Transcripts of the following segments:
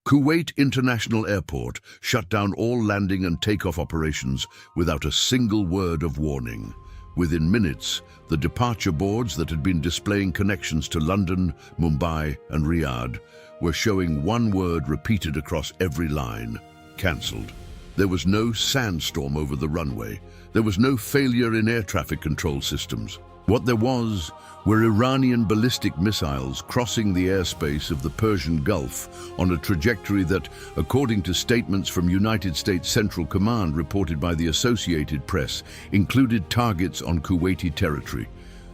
Kuwait International Airport shut down all landing and takeoff operations without a single word of warning. Within minutes, the departure boards that had been displaying connections to London, Mumbai, and Riyadh were showing one word repeated across every line: cancelled. There was no sandstorm over the runway. There was no failure in air traffic control systems. What there was were Iranian ballistic missiles crossing the airspace of the Persian Gulf on a trajectory that, according to statements from United States Central Command reported by the Associated Press, included targets on Kuwaiti territory,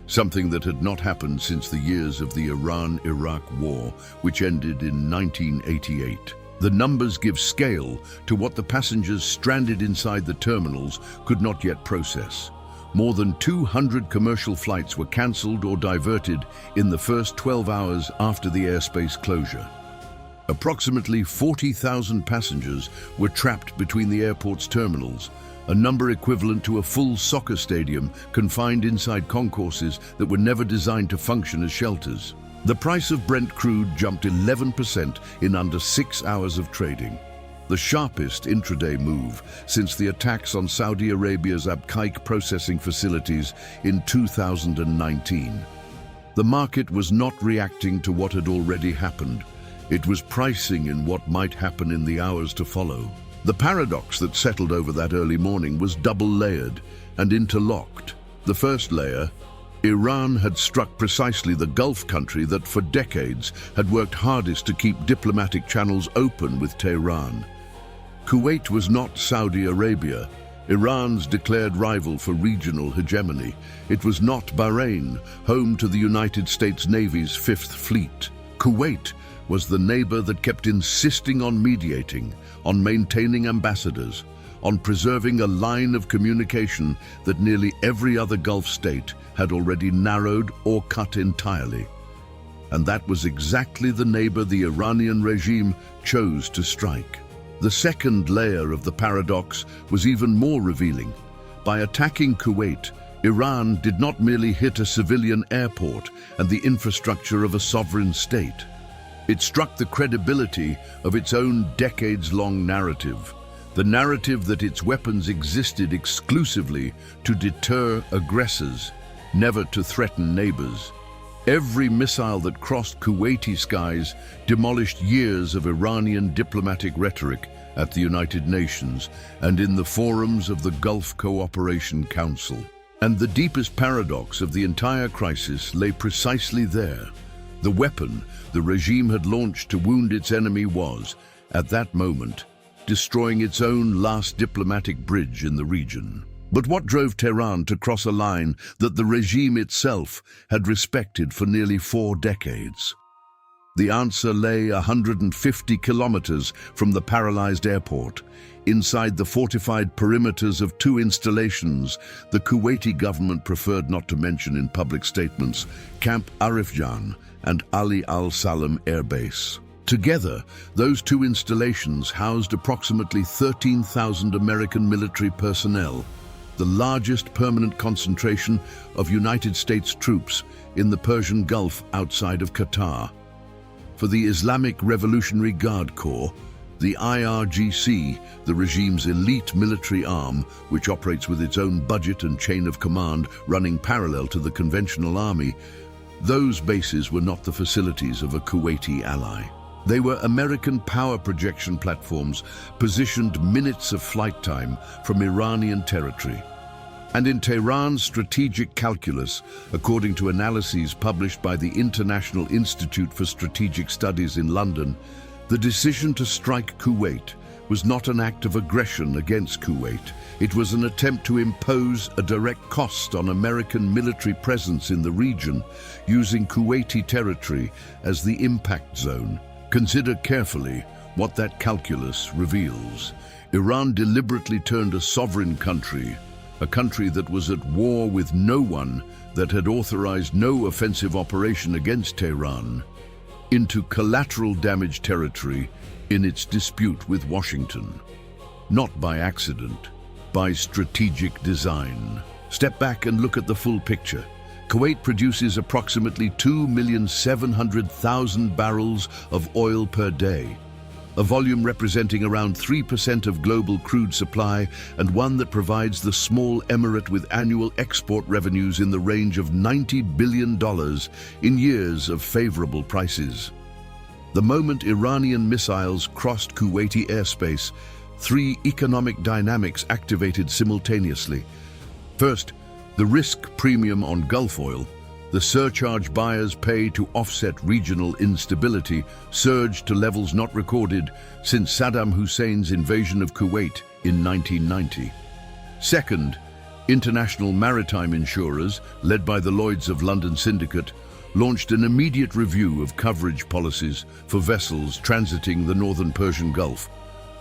something that had not happened since the years of the Iran-Iraq War, which ended in 1988. The numbers give scale to what the passengers stranded inside the terminals could not yet process. More than 200 commercial flights were cancelled or diverted in the first 12 hours after the airspace closure. Approximately 40,000 passengers were trapped between the airport's terminals, a number equivalent to a full soccer stadium confined inside concourses that were never designed to function as shelters. The price of Brent crude jumped 11% in under 6 hours of trading, the sharpest intraday move since the attacks on Saudi Arabia's Abqaiq processing facilities in 2019. The market was not reacting to what had already happened. It was pricing in what might happen in the hours to follow. The paradox that settled over that early morning was double-layered and interlocked. The first layer: Iran had struck precisely the Gulf country that for decades had worked hardest to keep diplomatic channels open with Tehran. Kuwait was not Saudi Arabia, Iran's declared rival for regional hegemony. It was not Bahrain, home to the United States Navy's Fifth Fleet. Kuwait was the neighbor that kept insisting on mediating, on maintaining ambassadors, on preserving a line of communication that nearly every other Gulf state had already narrowed or cut entirely. And that was exactly the neighbor the Iranian regime chose to strike. The second layer of the paradox was even more revealing. By attacking Kuwait, Iran did not merely hit a civilian airport and the infrastructure of a sovereign state. It struck the credibility of its own decades-long narrative, the narrative that its weapons existed exclusively to deter aggressors, never to threaten neighbors. Every missile that crossed Kuwaiti skies demolished years of Iranian diplomatic rhetoric at the United Nations and in the forums of the Gulf Cooperation Council. And the deepest paradox of the entire crisis lay precisely there. The weapon the regime had launched to wound its enemy was, at that moment, destroying its own last diplomatic bridge in the region. But what drove Tehran to cross a line that the regime itself had respected for nearly 4 decades? The answer lay 150 kilometers from the paralyzed airport, inside the fortified perimeters of 2 installations the Kuwaiti government preferred not to mention in public statements: Camp Arifjan and Ali Al Salam Air Base. Together, those 2 installations housed approximately 13,000 American military personnel, the largest permanent concentration of United States troops in the Persian Gulf outside of Qatar. For the Islamic Revolutionary Guard Corps, the IRGC, the regime's elite military arm, which operates with its own budget and chain of command running parallel to the conventional army, those bases were not the facilities of a Kuwaiti ally. They were American power projection platforms positioned minutes of flight time from Iranian territory. And in Tehran's strategic calculus, according to analyses published by the International Institute for Strategic Studies in London, the decision to strike Kuwait was not an act of aggression against Kuwait. It was an attempt to impose a direct cost on American military presence in the region, using Kuwaiti territory as the impact zone. Consider carefully what that calculus reveals. Iran deliberately turned a sovereign country, a country that was at war with no one, that had authorized no offensive operation against Tehran, into collateral damage territory in its dispute with Washington. Not by accident, by strategic design. Step back and look at the full picture. Kuwait produces approximately 2,700,000 barrels of oil per day. a volume representing around 3% of global crude supply and one that provides the small emirate with annual export revenues in the range of $90 billion in years of favorable prices. The moment Iranian missiles crossed Kuwaiti airspace, three economic dynamics activated simultaneously. First, the risk premium on Gulf oil, the surcharge buyers pay to offset regional instability, surged to levels not recorded since Saddam Hussein's invasion of Kuwait in 1990. Second, international maritime insurers, led by the Lloyd's of London syndicate, launched an immediate review of coverage policies for vessels transiting the northern Persian Gulf,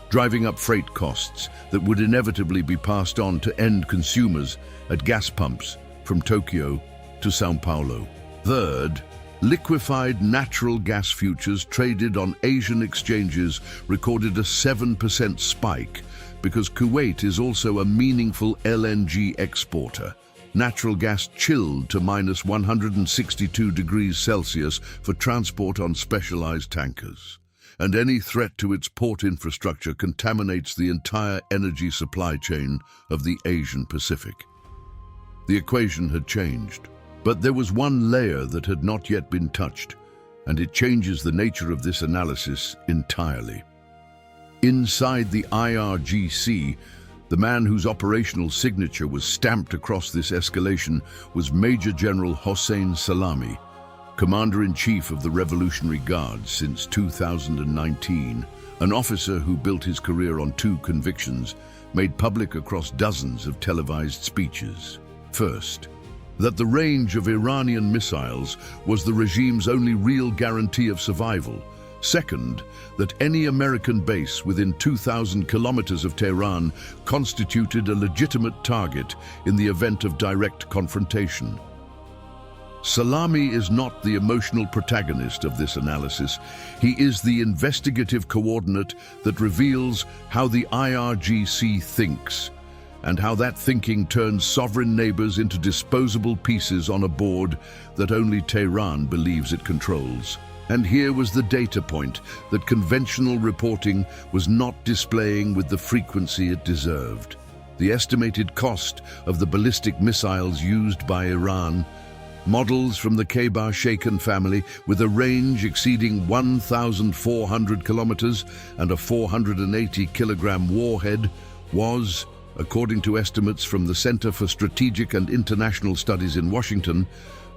driving up freight costs that would inevitably be passed on to end consumers at gas pumps from Tokyo to São Paulo. Third, liquefied natural gas futures traded on Asian exchanges recorded a 7% spike because Kuwait is also a meaningful LNG exporter. Natural gas chilled to minus 162 degrees Celsius for transport on specialized tankers. And any threat to its port infrastructure contaminates the entire energy supply chain of the Asian Pacific. The equation had changed, but there was one layer that had not yet been touched, and it changes the nature of this analysis entirely. Inside the IRGC, the man whose operational signature was stamped across this escalation was Major General Hossein Salami, Commander-in-Chief of the Revolutionary Guard since 2019, an officer who built his career on two convictions, made public across dozens of televised speeches. First, that the range of Iranian missiles was the regime's only real guarantee of survival. Second, that any American base within 2,000 kilometers of Tehran constituted a legitimate target in the event of direct confrontation. Salami is not the emotional protagonist of this analysis. He is the investigative coordinate that reveals how the IRGC thinks, and how that thinking turns sovereign neighbors into disposable pieces on a board that only Tehran believes it controls. And here was the data point that conventional reporting was not displaying with the frequency it deserved. The estimated cost of the ballistic missiles used by Iran, models from the Kebar-Shaken family with a range exceeding 1,400 kilometers and a 480-kilogram warhead, was, according to estimates from the Center for Strategic and International Studies in Washington,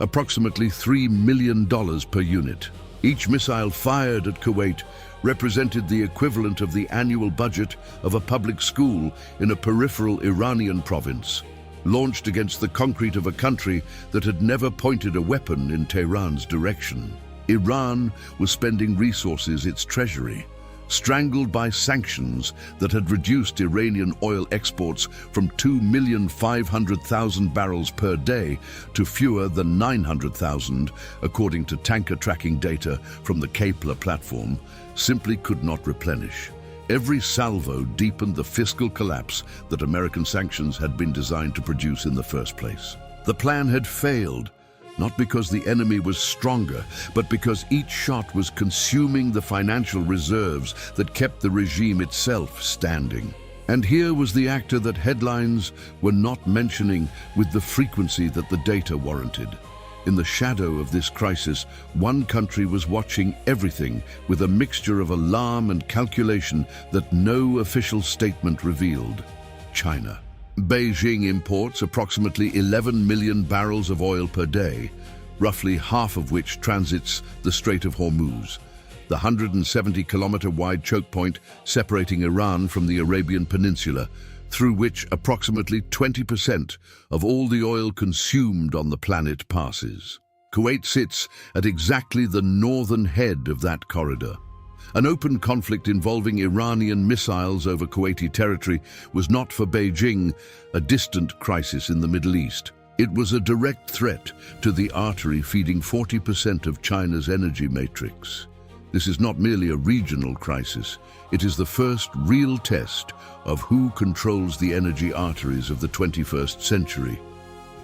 approximately $3 million per unit. Each missile fired at Kuwait represented the equivalent of the annual budget of a public school in a peripheral Iranian province, launched against the concrete of a country that had never pointed a weapon in Tehran's direction. Iran was spending resources its treasury, strangled by sanctions that had reduced Iranian oil exports from 2,500,000 barrels per day to fewer than 900,000, according to tanker tracking data from the Kepler platform, simply could not replenish. Every salvo deepened the fiscal collapse that American sanctions had been designed to produce in the first place. The plan had failed, not because the enemy was stronger, but because each shot was consuming the financial reserves that kept the regime itself standing. And here was the actor that headlines were not mentioning with the frequency that the data warranted. In the shadow of this crisis, one country was watching everything with a mixture of alarm and calculation that no official statement revealed: China. Beijing imports approximately 11 million barrels of oil per day, roughly half of which transits the Strait of Hormuz, the 170-kilometer-wide choke point separating Iran from the Arabian Peninsula, through which approximately 20% of all the oil consumed on the planet passes. Kuwait sits at exactly the northern head of that corridor. An open conflict involving Iranian missiles over Kuwaiti territory was not for Beijing a distant crisis in the Middle East. It was a direct threat to the artery feeding 40% of China's energy matrix. This is not merely a regional crisis. It is the first real test of who controls the energy arteries of the 21st century.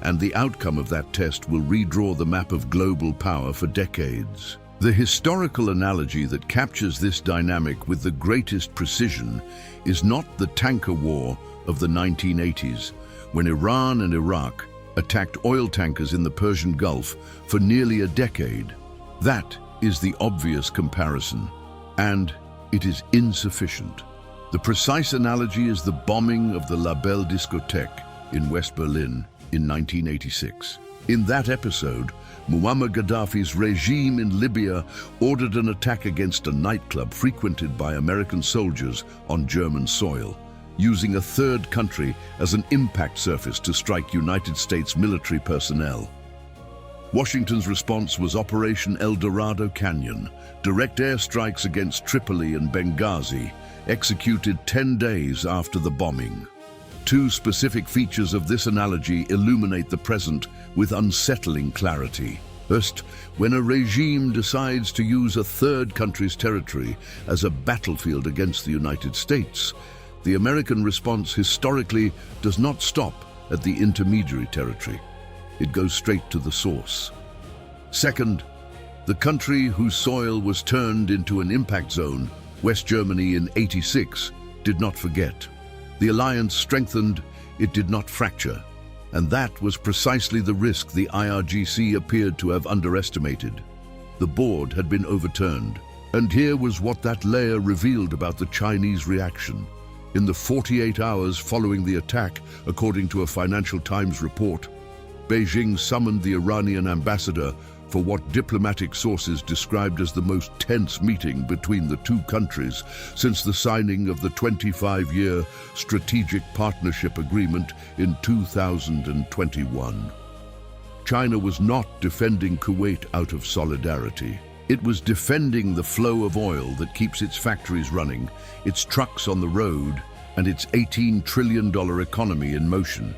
And the outcome of that test will redraw the map of global power for decades. The historical analogy that captures this dynamic with the greatest precision is not the tanker war of the 1980s, when Iran and Iraq attacked oil tankers in the Persian Gulf for nearly a decade. That is the obvious comparison, and it is insufficient. The precise analogy is the bombing of the La Belle Discothèque in West Berlin in 1986. In that episode, Muammar Gaddafi's regime in Libya ordered an attack against a nightclub frequented by American soldiers on German soil, using a third country as an impact surface to strike United States military personnel. Washington's response was Operation El Dorado Canyon, direct airstrikes against Tripoli and Benghazi, executed 10 days after the bombing. Two specific features of this analogy illuminate the present with unsettling clarity. First, when a regime decides to use a third country's territory as a battlefield against the United States, the American response historically does not stop at the intermediary territory. It goes straight to the source. Second, the country whose soil was turned into an impact zone, West Germany in '86, did not forget. The alliance strengthened, it did not fracture. And that was precisely the risk the IRGC appeared to have underestimated. The board had been overturned. And here was what that layer revealed about the Chinese reaction. In the 48 hours following the attack, according to a Financial Times report, Beijing summoned the Iranian ambassador for what diplomatic sources described as the most tense meeting between the two countries since the signing of the 25-year Strategic Partnership Agreement in 2021. China was not defending Kuwait out of solidarity. It was defending the flow of oil that keeps its factories running, its trucks on the road, and its $18 trillion economy in motion.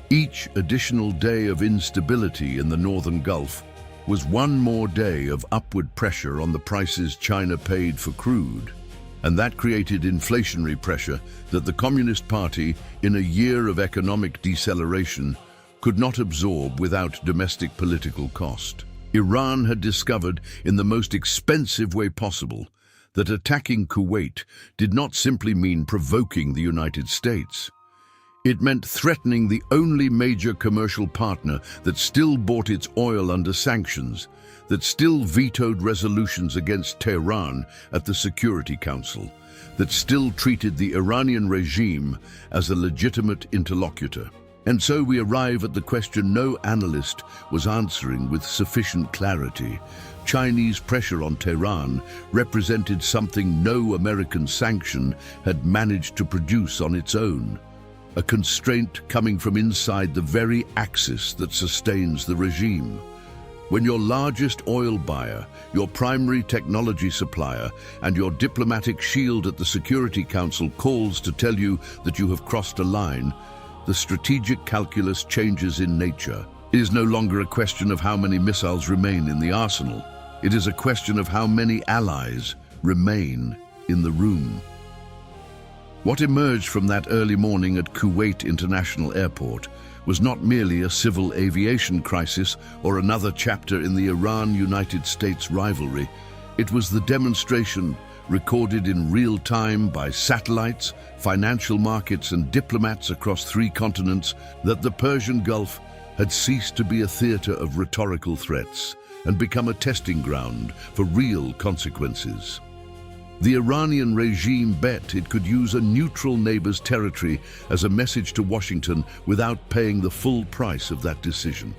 Each additional day of instability in the Northern Gulf was one more day of upward pressure on the prices China paid for crude, and that created inflationary pressure that the Communist Party, in a year of economic deceleration, could not absorb without domestic political cost. Iran had discovered, in the most expensive way possible, that attacking Kuwait did not simply mean provoking the United States. It meant threatening the only major commercial partner that still bought its oil under sanctions, that still vetoed resolutions against Tehran at the Security Council, that still treated the Iranian regime as a legitimate interlocutor. And so we arrive at the question no analyst was answering with sufficient clarity. Chinese pressure on Tehran represented something no American sanction had managed to produce on its own. A constraint coming from inside the very axis that sustains the regime. When your largest oil buyer, your primary technology supplier, and your diplomatic shield at the Security Council calls to tell you that you have crossed a line, the strategic calculus changes in nature. It is no longer a question of how many missiles remain in the arsenal. It is a question of how many allies remain in the room. What emerged from that early morning at Kuwait International Airport was not merely a civil aviation crisis or another chapter in the Iran-United States rivalry. It was the demonstration, recorded in real time by satellites, financial markets, and diplomats across 3 continents, that the Persian Gulf had ceased to be a theater of rhetorical threats and become a testing ground for real consequences. The Iranian regime bet it could use a neutral neighbor's territory as a message to Washington without paying the full price of that decision.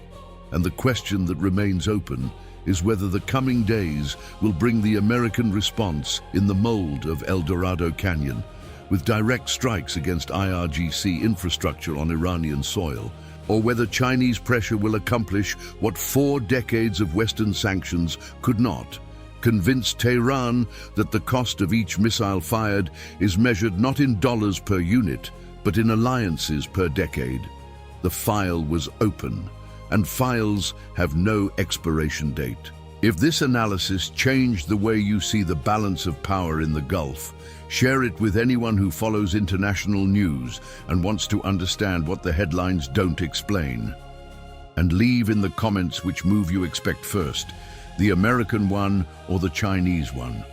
And the question that remains open is whether the coming days will bring the American response in the mold of El Dorado Canyon, with direct strikes against IRGC infrastructure on Iranian soil, or whether Chinese pressure will accomplish what 4 decades of Western sanctions could not: convince Tehran that the cost of each missile fired is measured not in dollars per unit, but in alliances per decade. The file was open, and files have no expiration date. If this analysis changed the way you see the balance of power in the Gulf, share it with anyone who follows international news and wants to understand what the headlines don't explain. And leave in the comments which move you expect first. The American one or the Chinese one?